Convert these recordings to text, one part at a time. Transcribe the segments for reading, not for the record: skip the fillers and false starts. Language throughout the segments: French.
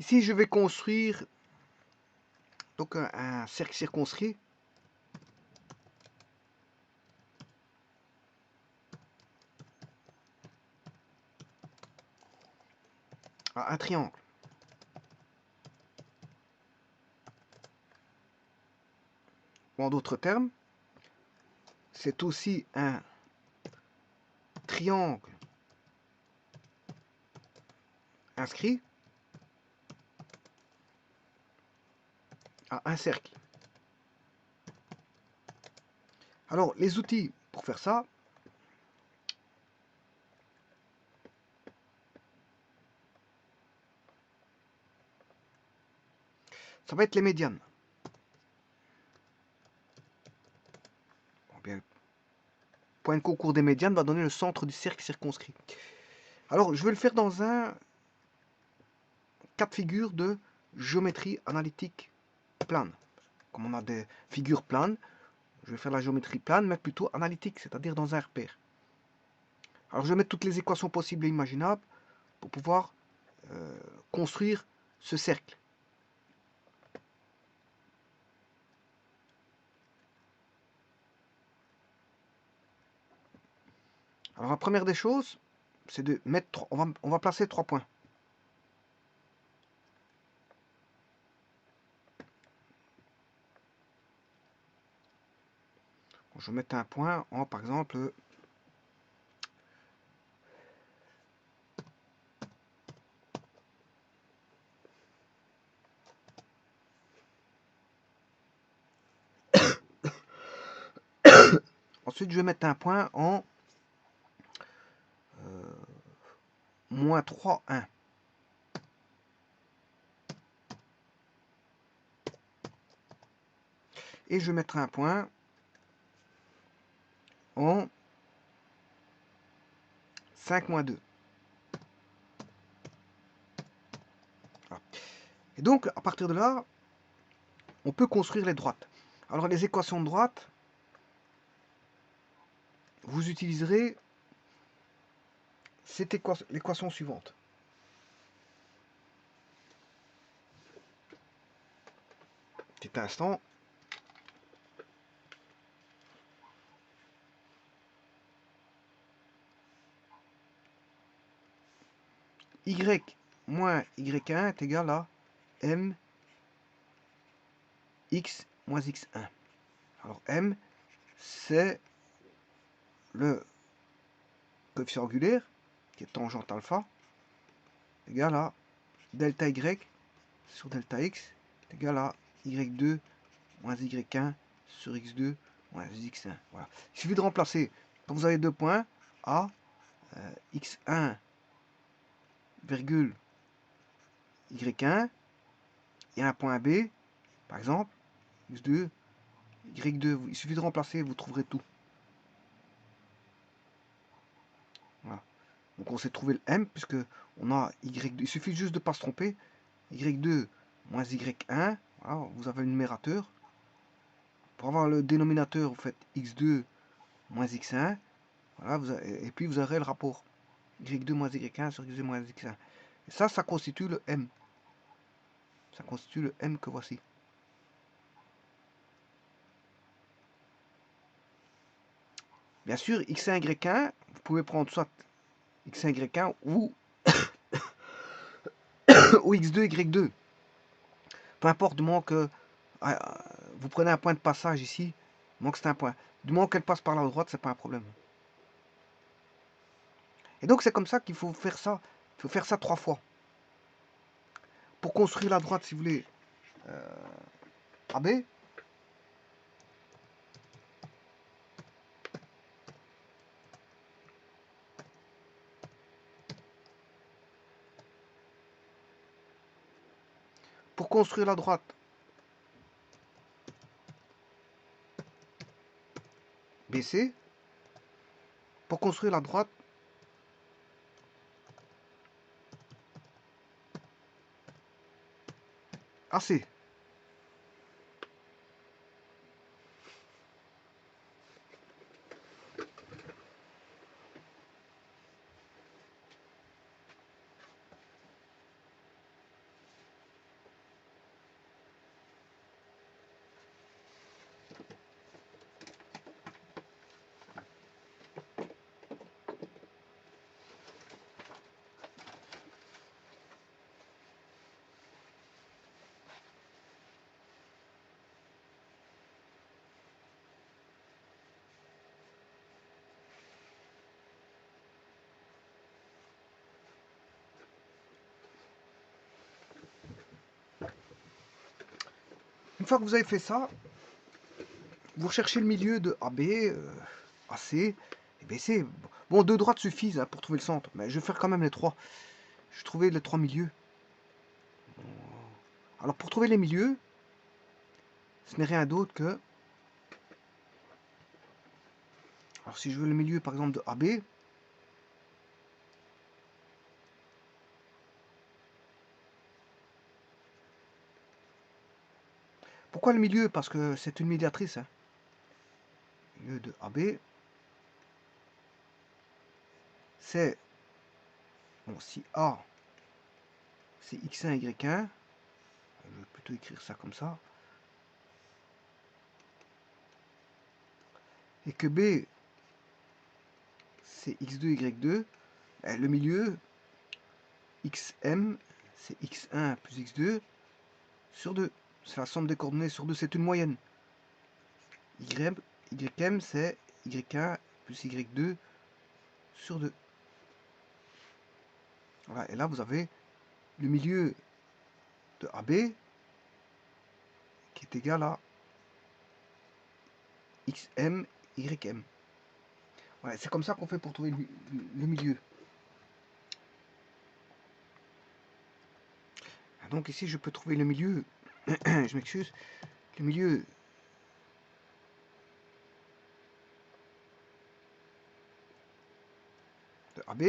Ici, je vais construire donc un cercle circonscrit. Un triangle. Ou en d'autres termes, c'est aussi un triangle inscrit à un cercle. Alors, les outils pour faire ça, ça va être les médianes. Bien, le point de concours des médianes va donner le centre du cercle circonscrit. Alors, je vais le faire dans un cas de figure de géométrie analytique plane. Comme on a des figures planes, je vais faire la géométrie plane, mais plutôt analytique, c'est-à-dire dans un repère. Alors, je vais mettre toutes les équations possibles et imaginables pour pouvoir construire ce cercle. Alors, la première des choses, c'est de mettre, on va placer 3 points. Je vais mettre un point en, par exemple, ensuite je vais mettre un point en moins 3, 1. Et je vais mettre un point en 5, moins 2. Voilà. Et donc, à partir de là, on peut construire les droites. Alors, les équations de droite, vous utiliserez l'équation suivante. Petit instant. Y moins y1 est égal à m x moins x1. Alors, m, c'est le coefficient angulaire, qui est tangente alpha, égal à delta y sur delta x, est égal à y2 moins y1 sur x2 moins x1. Voilà. Il suffit de remplacer, quand vous avez 2 points, a, x1, virgule y1, et un point B, par exemple, x2, y2. Il suffit de remplacer, vous trouverez tout. Voilà. Donc on sait trouver le m, puisque on a y2. Il suffit juste de ne pas se tromper. y2 moins y1, voilà, vous avez un numérateur. Pour avoir le dénominateur, vous faites x2 moins x1. Voilà, et puis vous aurez le rapport y2 moins y1 sur y2 moins x1. Et ça constitue le m. Ça constitue le m que voici. Bien sûr, x1, y1, vous pouvez prendre soit x1, y1 ou, ou x2, y2. Peu importe, du moment que vous prenez un point de passage ici, du moment que c'est un point. Du moment qu'elle passe par la droite, c'est pas un problème. Et donc c'est comme ça qu'il faut faire ça. Il faut faire ça 3 fois. Pour construire la droite, si vous voulez, AB, pour construire la droite BC, pour construire la droite AC. fois que vous avez fait ça, vous recherchez le milieu de AB, AC et BC. Bon, 2 droites suffisent hein, pour trouver le centre, mais je vais faire quand même les 3. Je vais trouver les 3 milieux. Alors pour trouver les milieux, ce n'est rien d'autre que... Alors si je veux le milieu par exemple de AB, pourquoi le milieu? Parce que c'est une médiatrice. Hein. Milieu de AB, c'est... Bon, si A, c'est X1, Y1, je vais plutôt écrire ça comme ça. Et que B, c'est X2, Y2, le milieu, XM, c'est X1 plus X2 sur 2. C'est la somme des coordonnées sur 2, c'est une moyenne. YM, c'est Y1 plus Y2 sur 2. Voilà, et là, vous avez le milieu de AB qui est égal à XM, YM. Voilà, c'est comme ça qu'on fait pour trouver le milieu. Donc ici, je peux trouver le milieu, je m'excuse, le milieu de AB,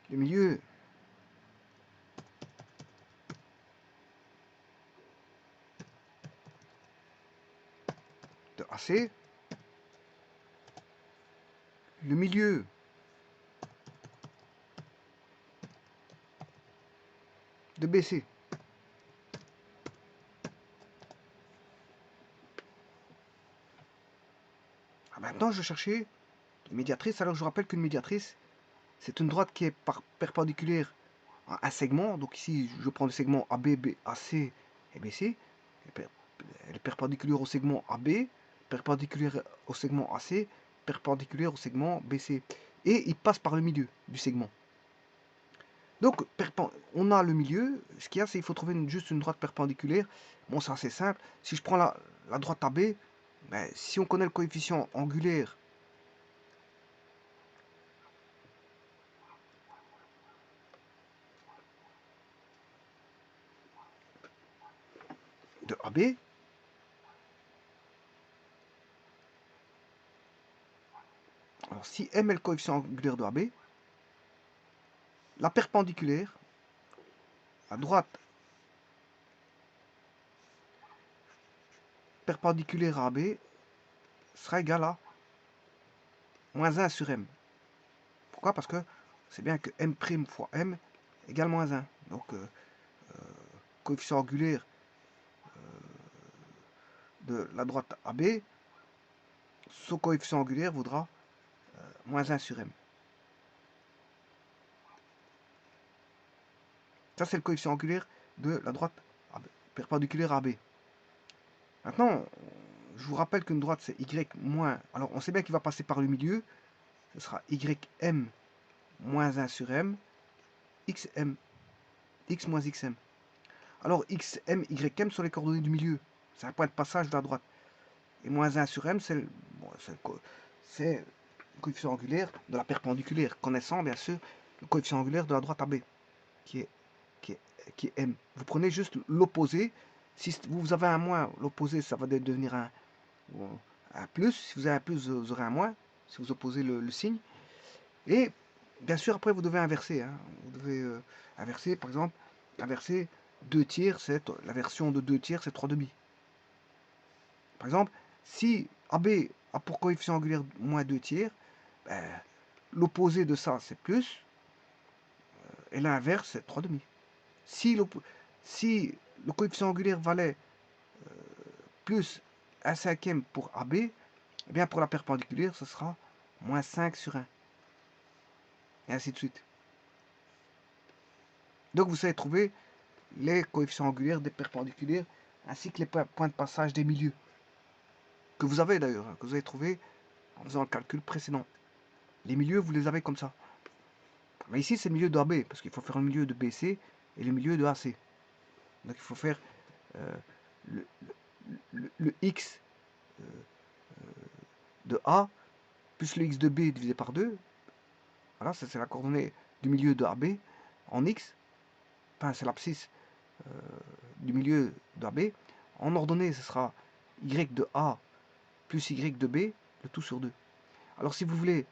le milieu de AC, le milieu de BC. Maintenant, je cherchais une médiatrice. Alors, je vous rappelle qu'une médiatrice, c'est une droite qui est perpendiculaire à un segment. Donc ici, je prends le segment AB, AC et BC. Elle est perpendiculaire au segment AB, perpendiculaire au segment AC, perpendiculaire au segment BC. Et il passe par le milieu du segment. Donc, on a le milieu. Ce qu'il y a, c'est qu'il faut trouver juste une droite perpendiculaire. Bon, c'est assez simple. Si je prends la droite AB, ben, si on connaît le coefficient angulaire de AB, alors si M est le coefficient angulaire de AB, la perpendiculaire, la droite perpendiculaire à AB sera égale à moins 1 sur M. Pourquoi? Parce que c'est bien que M' fois M égale moins 1. Donc, coefficient angulaire de la droite AB, son coefficient angulaire vaudra moins 1 sur M. Ça, c'est le coefficient angulaire de la droite perpendiculaire à AB. Maintenant, je vous rappelle qu'une droite, c'est Y moins... Alors, on sait bien qu'il va passer par le milieu. Ce sera YM moins 1 sur M, XM, X moins XM. Alors, XM, YM sont les coordonnées du milieu. C'est un point de passage de la droite. Et moins 1 sur M, c'est le coefficient angulaire de la perpendiculaire, connaissant bien sûr le coefficient angulaire de la droite AB, qui est M. Vous prenez juste l'opposé. Si vous avez un moins, l'opposé, ça va devenir un plus. Si vous avez un plus, vous aurez un moins, si vous opposez le signe. Et bien sûr, après, vous devez inverser. Hein. Vous devez inverser, par exemple, inverser 2 tiers, c'est la version de 2 tiers, c'est 3 demi. Par exemple, si AB a pour coefficient angulaire moins 2 tiers, ben, l'opposé de ça, c'est plus, et l'inverse, c'est 3 demi. Si le coefficient angulaire valait plus 1 cinquième pour AB, eh bien pour la perpendiculaire, ce sera moins 5 sur 1. Et ainsi de suite. Donc vous savez trouver les coefficients angulaires des perpendiculaires, ainsi que les points de passage des milieux. Que vous avez d'ailleurs, que vous avez trouvé en faisant le calcul précédent. Les milieux, vous les avez comme ça. Mais ici, c'est le milieu d'AB, parce qu'il faut faire un milieu de BC et le milieu de AC. Donc il faut faire le, le x de A plus le x de B divisé par 2. Voilà, ça c'est la coordonnée du milieu de AB en x. Enfin, c'est l'abscisse du milieu de AB. En ordonnée, ce sera y de A plus y de B, le tout sur 2. Alors si vous voulez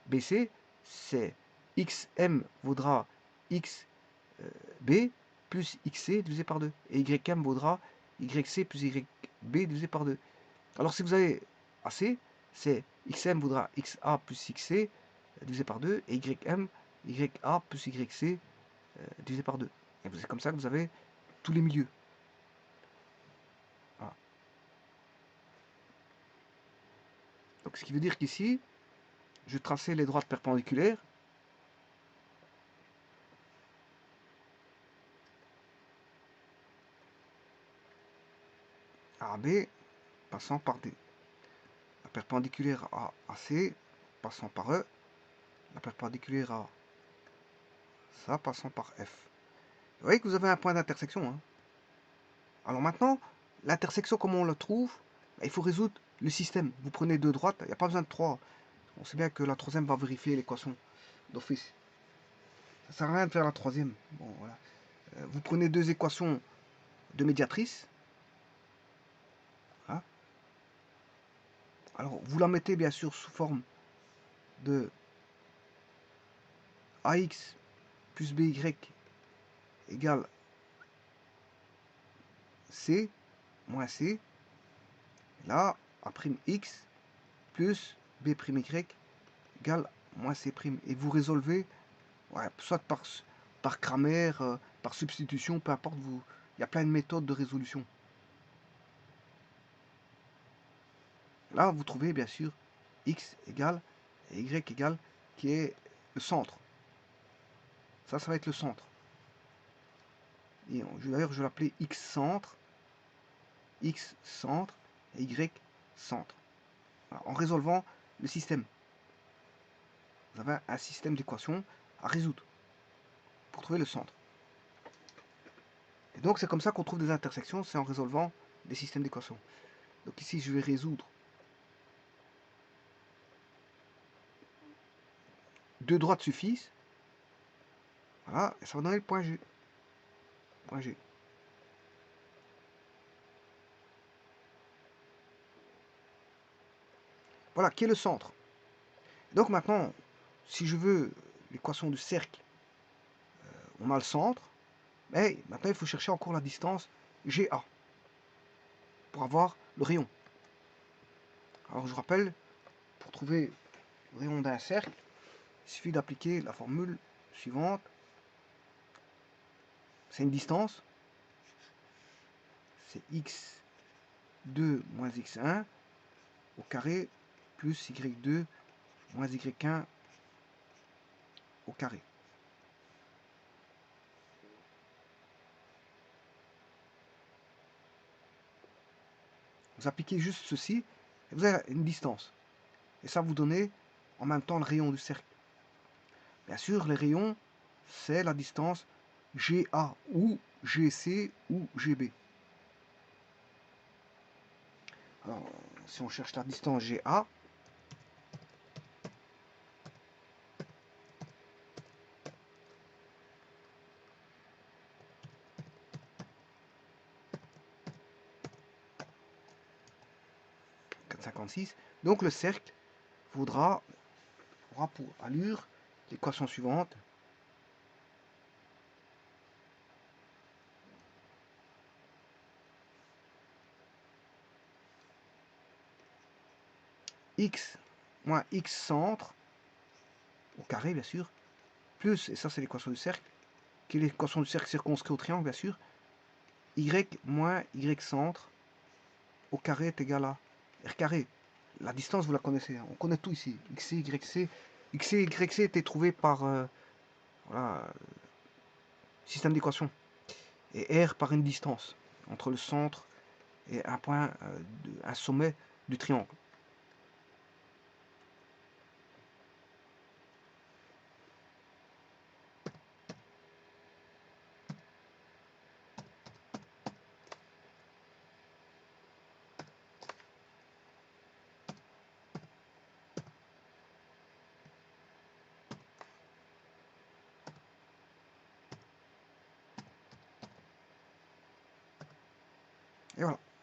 baisser, c'est xm vaudra xb plus xc divisé par 2. Et ym vaudra yc plus yb divisé par 2. Alors si vous avez AC, c'est xm vaudra xa plus xc divisé par 2 et ym ya plus yc divisé par 2. Et c'est comme ça que vous avez tous les milieux. Voilà. Donc ce qui veut dire qu'ici, je vais tracer les droites perpendiculaires. AB passant par D. La perpendiculaire à AC passant par E. La perpendiculaire à ça passant par F. Vous voyez que vous avez un point d'intersection. Hein. Alors maintenant, l'intersection, comment on la trouve? Il faut résoudre le système. Vous prenez deux droites, il n'y a pas besoin de trois. On sait bien que la troisième va vérifier l'équation d'office. Ça sert à rien de faire la troisième. Bon, voilà. Vous prenez deux équations de médiatrice. Hein. Alors, vous la mettez bien sûr sous forme de AX plus BY égale C moins C. Là, A'X plus B'Y égale moins C'. Et vous résolvez, ouais, soit par grammaire, par substitution, peu importe, il y a plein de méthodes de résolution. Là, vous trouvez bien sûr X égale et Y égale, qui est le centre. Ça va être le centre. Et d'ailleurs, je vais l'appeler X centre et Y centre. Voilà, en résolvant le système. Vous avez un système d'équations à résoudre pour trouver le centre. Et donc c'est comme ça qu'on trouve des intersections, c'est en résolvant des systèmes d'équations. Donc ici je vais résoudre deux droites suffisent. Voilà, et ça va donner le point G. Point G. Voilà, qui est le centre. Donc maintenant, si je veux l'équation du cercle, on a le centre, mais maintenant il faut chercher encore la distance GA pour avoir le rayon. Alors je rappelle, pour trouver le rayon d'un cercle, il suffit d'appliquer la formule suivante. C'est une distance, c'est x2 moins x1 au carré plus y2 moins y1 au carré. Vous appliquez juste ceci, et vous avez une distance. Et ça vous donne en même temps le rayon du cercle. Bien sûr, les rayons, c'est la distance GA ou GC ou GB. Alors, si on cherche la distance GA, donc le cercle aura pour allure l'équation suivante. X moins X centre, au carré bien sûr, plus, et ça c'est l'équation du cercle, qui est l'équation du cercle circonscrit au triangle bien sûr, Y moins Y centre, au carré est égal à R carré. La distance vous la connaissez, on connaît tout ici, XC, YC. XC et YC étaient trouvés par voilà, système d'équation. Et R par une distance entre le centre et un point, un sommet du triangle.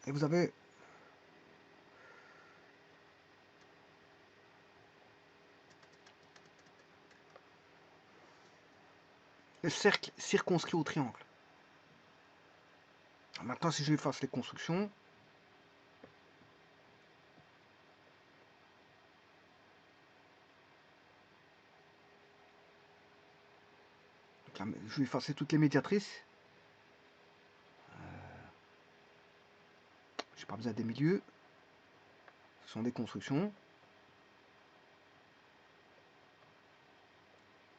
Et vous avez le cercle circonscrit au triangle. Maintenant, si j'efface les constructions, je vais effacer toutes les médiatrices. J'ai pas besoin des milieux. Ce sont des constructions.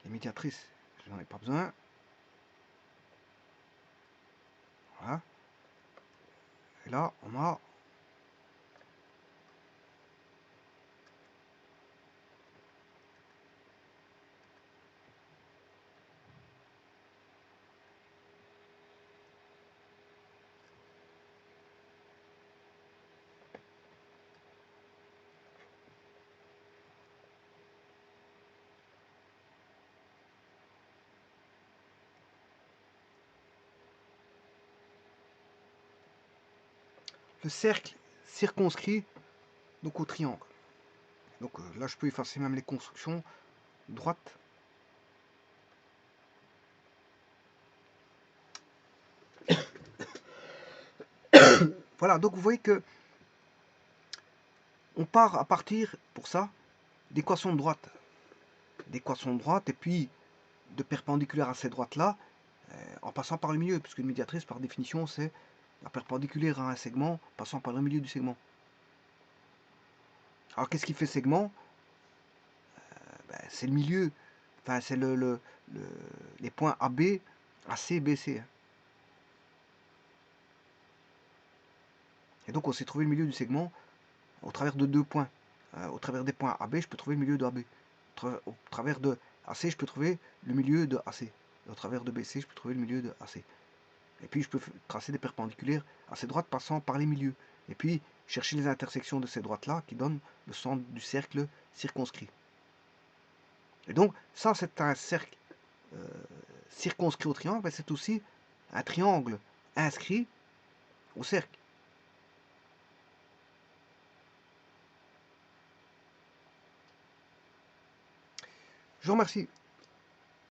Les médiatrices, je n'en ai pas besoin. Voilà. Et là, on a le cercle circonscrit donc au triangle. Donc là, je peux effacer même les constructions droites. Voilà, donc vous voyez que on part à partir, pour ça, d'équations de droite. D'équations de droite, et puis de perpendiculaire à ces droites-là, en passant par le milieu, puisque une médiatrice, par définition, c'est la perpendiculaire à un segment, passant par le milieu du segment. Alors qu'est-ce qui fait segment? C'est le milieu, enfin c'est les points AB, AC, BC. Et donc on s'est trouvé le milieu du segment au travers de deux points. Au travers des points AB, je peux trouver le milieu de AB. Au travers de AC, je peux trouver le milieu de AC. Et au travers de BC, je peux trouver le milieu de AC. Et puis je peux tracer des perpendiculaires à ces droites passant par les milieux. Et puis chercher les intersections de ces droites-là qui donnent le centre du cercle circonscrit. Et donc ça c'est un cercle circonscrit au triangle, mais c'est aussi un triangle inscrit au cercle. Je vous remercie.